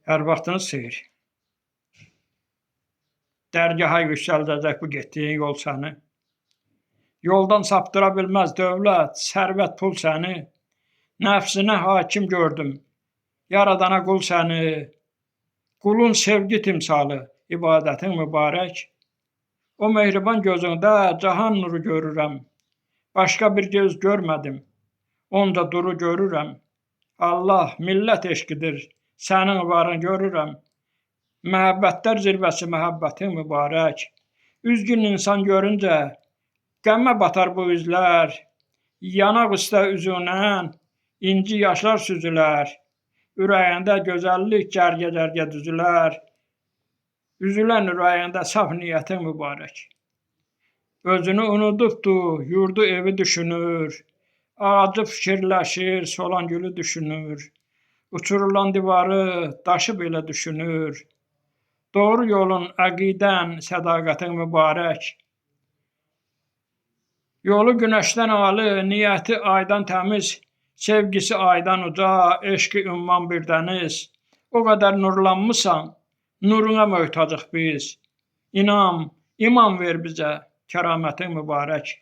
Hər vaxtınız xeyir. Dərgaha yüksəldəcək bu getdiyin yol səni. Yoldan saptıra bilməz dövlət, sərvət, pul səni. Nəfsinə hakim gördüm, yaradana qul səni. Qulun sevgi timsalı, ibadətin mübarək. O mehriban gözündə cahan nuru görürəm. Başqa bir göz görmədim, onca duru görürəm. Allah, millət eşqidir, sənin varın görürəm. Məhəbbətlər zirvəsi məhəbbətin mübarək. Üzgün insan görüncə qəmmə batar bu üzlər. Yanaq üstə üzünən inci yaşlar süzülər. Ürəyində gözəllik cərgə-cərgə düzülər. Üzülən ürəyində saf niyyətin mübarək. Özünü unudubdu, yurdu evi düşünür. Ağacı fikirləşir, solan gülü düşünür. Uçurulan divarı, daşı belə düşünür. Doğru yolun, əqidən, sədaqətin mübarək. Yolu günəşdən ali, niyyəti aydan təmiz, sevgisi aydan uca, eşqi ümman bir dəniz. O qədər nurlanmısan, nuruna möhtacıq biz. İnam, iman ver bizə, kəramətin mübarək.